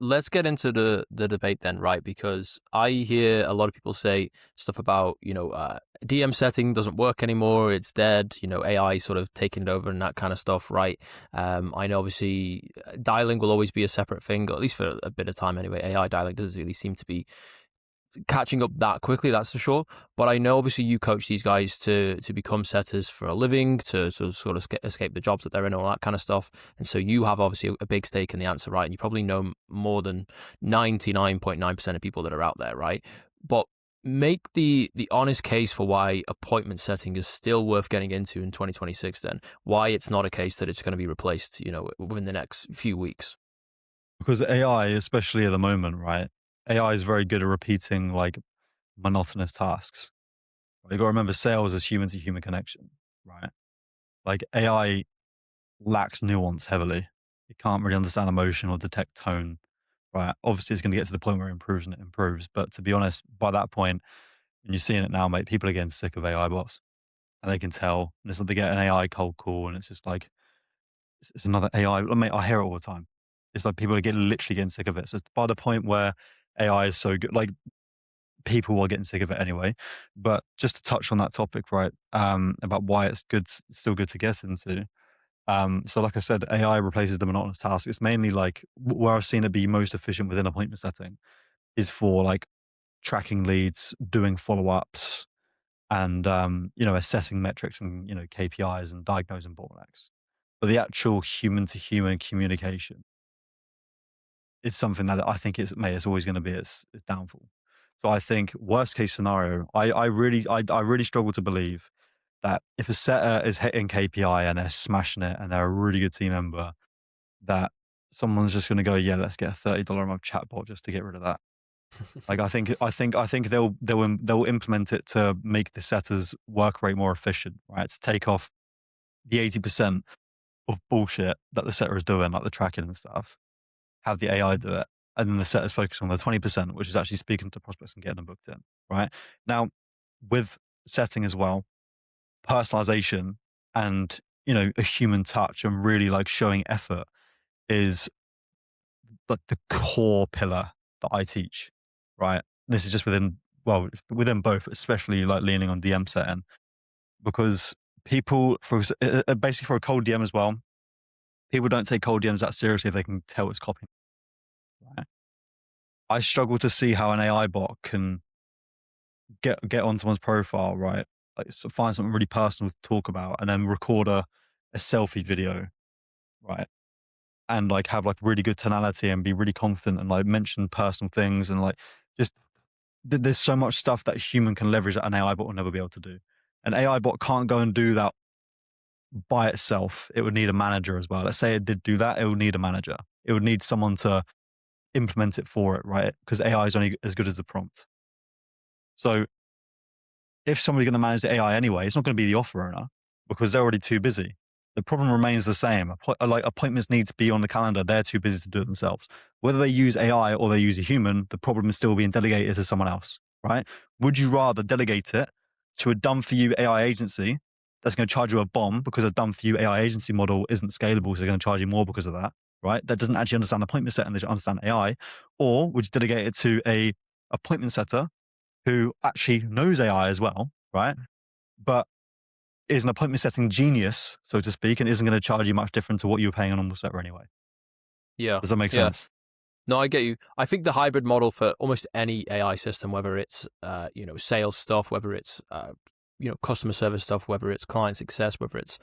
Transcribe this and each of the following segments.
let's get into the debate then, right? Because I hear a lot of people say stuff about, DM setting doesn't work anymore, it's dead, AI sort of taking it over and that kind of stuff, right? I know obviously dialing will always be a separate thing, or at least for a bit of time anyway. AI dialing doesn't really seem to be catching up that quickly, that's for sure. But I know obviously you coach these guys to become setters for a living, to sort of escape the jobs that they're in, all that kind of stuff. And so you have obviously a big stake in the answer, right? And you probably know more than 99.9% of people that are out there, right? But make the honest case for why appointment setting is still worth getting into in 2026 then. Why it's not a case that it's going to be replaced, within the next few weeks. Because AI, especially at the moment, right? AI is very good at repeating like monotonous tasks. You got to remember sales is human to human connection, right? Like AI lacks nuance heavily. It can't really understand emotion or detect tone, right? Obviously, it's going to get to the point where it improves and it improves. But to be honest, by that point, and you're seeing it now, mate, people are getting sick of AI bots and they can tell. And it's like they get an AI cold call and it's just like, it's another AI. Mate, I hear it all the time. It's like people are literally getting sick of it. So it's by the point where AI is so good, like people are getting sick of it anyway. But just to touch on that topic, right? About why it's good, still good to get into. So like I said, AI replaces the monotonous task. It's mainly like where I've seen it be most efficient within appointment setting is for like tracking leads, doing follow-ups, and assessing metrics and KPIs and diagnosing bottlenecks. But the actual human to human communication is something that I think it's always going to be its downfall. So I think worst case scenario, I really struggle to believe that if a setter is hitting KPI and they're smashing it and they're a really good team member, that someone's just going to go, yeah, let's get a $30 a month chatbot just to get rid of that. Like I think they'll implement it to make the setter's work rate more efficient, right? To take off the 80% of bullshit that the setter is doing, like the tracking and stuff, have the AI do it, and then the setters focus on the 20%, which is actually speaking to prospects and getting them booked in, right? Now, with setting as well, personalization and a human touch and really like showing effort is like the core pillar that I teach, right? This is just it's within both, especially like leaning on DM setting because people basically for a cold DM as well, people don't take cold DMs that seriously if they can tell it's copying. Right? I struggle to see how an AI bot can get on someone's profile, right? Like so find something really personal to talk about and then record a selfie video, right? And like have like really good tonality and be really confident and like mention personal things and like just there's so much stuff that a human can leverage that an AI bot will never be able to do. An AI bot can't go and do that by itself. It would need a manager as well. Let's say it did do that, it would need a manager. It would need someone to implement it for it, right? Because AI is only as good as the prompt. So if somebody's going to manage the AI anyway, it's not going to be the offer owner because they're already too busy. The problem remains the same. Like appointments need to be on the calendar. They're too busy to do it themselves. Whether they use AI or they use a human, the problem is still being delegated to someone else, right? Would you rather delegate it to a done for you AI agency that's going to charge you a bomb because a done for you AI agency model isn't scalable, so they're going to charge you more because of that, right? That doesn't actually understand appointment setting, they just understand AI. Or would you delegate it to a appointment setter who actually knows AI as well, right? But is an appointment setting genius, so to speak, and isn't going to charge you much different to what you're paying a normal setter anyway. Yeah. Does that make Yeah. sense? No, I get you. I think the hybrid model for almost any AI system, whether it's sales stuff, whether it's customer service stuff, whether it's client success, whether it's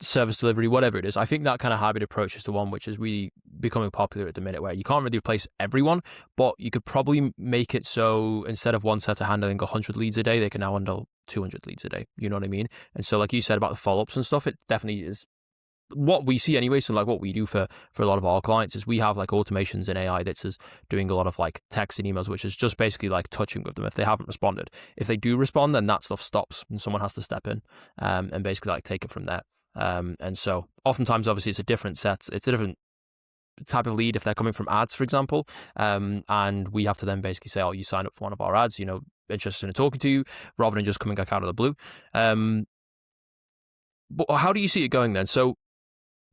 service delivery, whatever it is, I think that kind of hybrid approach is the one which is really becoming popular at the minute, where you can't really replace everyone, but you could probably make it so instead of one setter handling 100 leads a day, they can now handle 200 leads a day. You know what I mean? And so, like you said about the follow ups and stuff, it definitely is what we see anyway. So like what we do for a lot of our clients is we have like automations in AI that's is doing a lot of like text and emails, which is just basically like touching with them if they haven't responded. If they do respond, then that stuff stops and someone has to step in and basically like take it from there. And so oftentimes obviously it's a different set, it's a different type of lead if they're coming from ads, for example. And we have to then basically say, oh, you signed up for one of our ads, interested in talking to you, rather than just coming like out of the blue. But how do you see it going then? So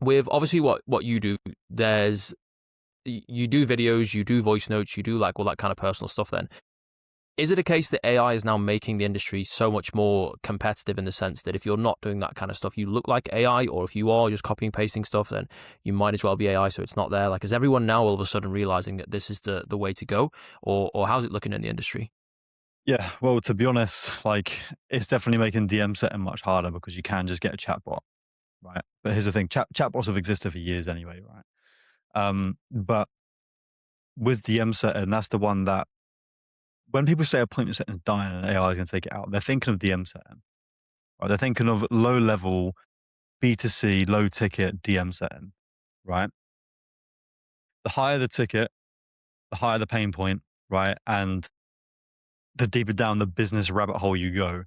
with obviously what you do, there's you do videos, you do voice notes, you do like all that kind of personal stuff. Then is it a case that AI is now making the industry so much more competitive in the sense that if you're not doing that kind of stuff, you look like AI, or if you are just copying and pasting stuff, then you might as well be AI, so it's not there? Like, is everyone now all of a sudden realizing that this is the way to go, or how's it looking in the industry? Yeah, well, to be honest, like it's definitely making DM setting much harder because you can just get a chatbot, right? But here's the thing: chatbots have existed for years anyway, right? But with DM setting, that's the one that when people say appointment setting is dying and AI is going to take it out, they're thinking of DM setting, right? They're thinking of low level B2C, low ticket DM setting, right? The higher the ticket, the higher the pain point, right? And the deeper down the business rabbit hole you go,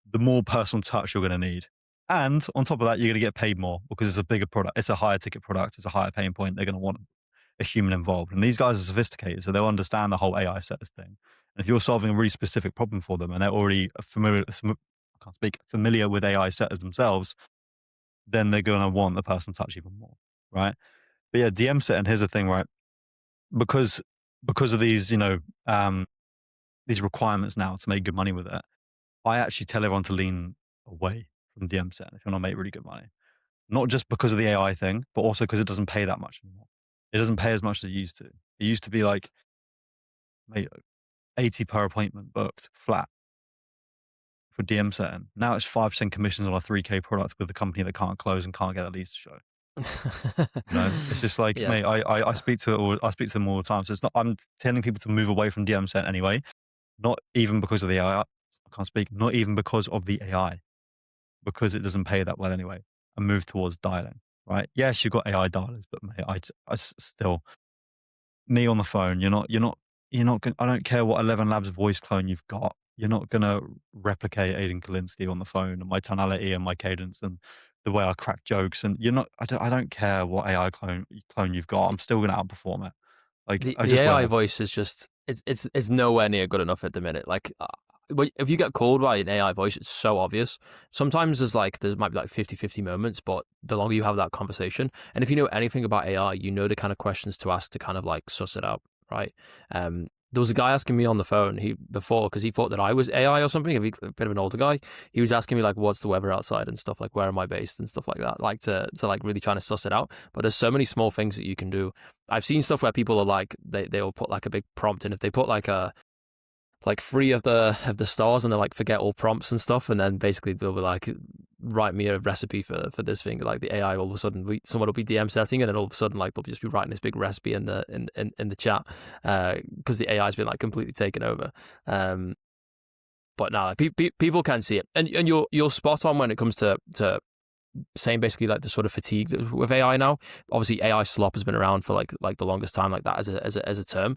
the more personal touch you're going to need. And on top of that, you're going to get paid more because it's a bigger product. It's a higher ticket product. It's a higher pain point. They're going to want a human involved. And these guys are sophisticated, so they'll understand the whole AI setters thing. And if you're solving a really specific problem for them and they're already I can't speak, familiar with AI setters themselves, then they're going to want the personal touch even more, right? But yeah, DM setting, here's the thing, right? Because because of these, these requirements now to make good money with it, I actually tell everyone to lean away from DM setting if you want to make really good money. Not just because of the AI thing, but also because it doesn't pay that much anymore. It doesn't pay as much as it used to. It used to be like, mate, 80 per appointment booked flat for DM setting. Now it's 5% commissions on a 3K product with a company that can't close and can't get the leads to show. It's just like, Yeah. mate, I speak to it all, I speak to them all the time. So it's not, I'm telling people to move away from DM set anyway, not even because of the AI. I can't speak, not even because of the AI, because it doesn't pay that well anyway, and move towards dialing, right? Yes, you've got AI dialers, but mate, still, me on the phone, you're not going, I don't care what 11 Labs voice clone you've got. You're not going to replicate Aidan Kalinsky on the phone and my tonality and my cadence and the way I crack jokes. And I don't care what AI clone you've got. I'm still going to outperform it. Like, I The just AI won't. voice is just it's nowhere near good enough at the minute. Like, if you get called by an AI voice, it's so obvious. Sometimes there might be like 50-50 moments, but the longer you have that conversation, and if you know anything about AI, you know the kind of questions to ask to kind of like suss it out, right? There was a guy asking me on the phone before because he thought that I was AI or something. A bit of an older guy. He was asking me like, "What's the weather outside?" and stuff like, "Where am I based?" and stuff like that. Like to like really trying to suss it out. But there's so many small things that you can do. I've seen stuff where people are like they'll put like a big prompt, and if they put like three of the stars and they like forget all prompts and stuff, and then basically they'll be like, write me a recipe for this thing. Like the AI, all of a sudden someone will be DM setting, and then all of a sudden like they'll just be writing this big recipe in the chat because the AI's been like completely taken over. But no, people can see it, and you're spot on when it comes to saying basically like the sort of fatigue with AI now. Obviously, AI slop has been around for like the longest time, like that as a term.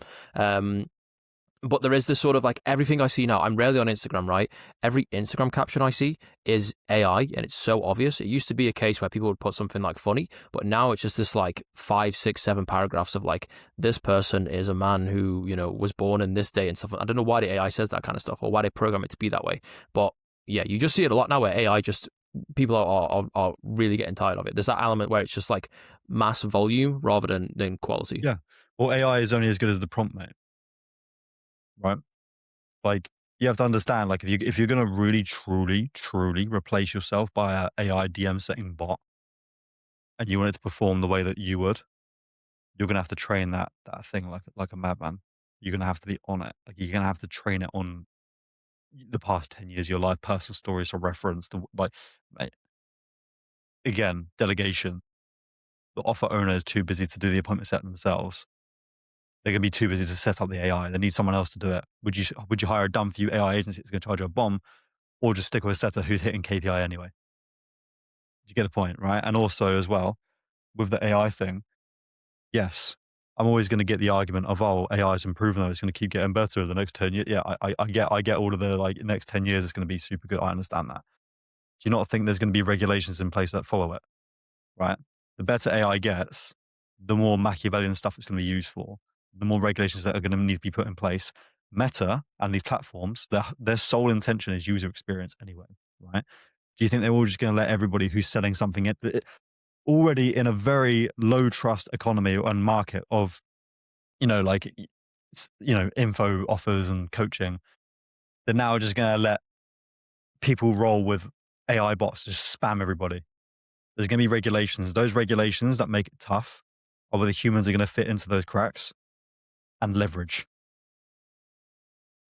But there is this sort of like everything I see now. I'm rarely on Instagram, right? Every Instagram caption I see is AI, and it's so obvious. It used to be a case where people would put something like funny, but now it's just this like 5, 6, 7 paragraphs of like, this person is a man who, was born in this day and stuff. I don't know why the AI says that kind of stuff or why they program it to be that way. But yeah, you just see it a lot now where AI just, people are really getting tired of it. There's that element where it's just like mass volume rather than quality. Yeah. Well, AI is only as good as the prompt, mate. Right? Like, you have to understand, like, if you're gonna really, truly, truly replace yourself by a AI DM setting bot, and you want it to perform the way that you would, you're gonna have to train that thing like a madman. You're gonna have to be on it. Like, you're gonna have to train it on the past 10 years of your life, personal stories for reference to like, mate, again, delegation. The offer owner is too busy to do the appointment set themselves. They're gonna be too busy to set up the AI. They need someone else to do it. Would you hire a dumb for you AI agency that's gonna charge you a bomb, or just stick with a setter who's hitting KPI anyway? You get the point, right? And also as well, with the AI thing, yes, I'm always going to get the argument of, oh, AI is improving, though. It's going to keep getting better in the next 10 years. Yeah, I get all of the like next 10 years it's going to be super good. I understand that. Do you not think there's going to be regulations in place that follow it, right? The better AI gets, the more Machiavellian stuff it's going to be used for, the more regulations that are going to need to be put in place. Meta and these platforms, their sole intention is user experience anyway, right? Do you think they're all just going to let everybody who's selling something already in a very low trust economy and market of like, info offers and coaching, they're now just going to let people roll with AI bots, just spam everybody. There's going to be regulations. Those regulations that make it tough are where the humans are going to fit into those cracks and leverage.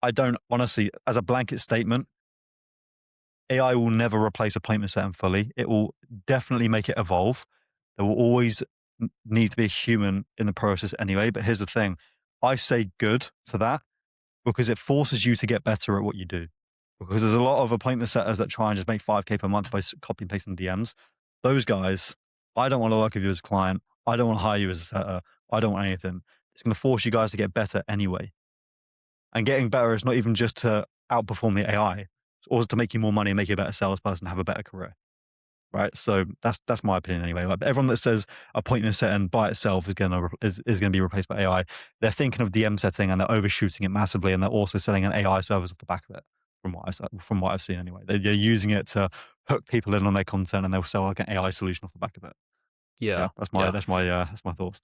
I don't honestly, as a blanket statement, AI will never replace appointment setting fully. It will definitely make it evolve. There will always need to be a human in the process anyway. But here's the thing, I say good to that because it forces you to get better at what you do. Because there's a lot of appointment setters that try and just make 5K per month by copy and pasting DMs. Those guys, I don't want to work with you as a client. I don't want to hire you as a setter. I don't want anything. It's going to force you guys to get better anyway. And getting better is not even just to outperform the AI, it's also to make you more money and make you a better salesperson, have a better career. Right. So that's my opinion anyway. Like everyone that says appointment setting by itself is gonna be replaced by AI, they're thinking of DM setting and they're overshooting it massively, and they're also selling an AI service off the back of it. From what I've seen anyway, they're using it to hook people in on their content, and they'll sell like an AI solution off the back of it. Yeah, Yeah, yeah. that's my thoughts.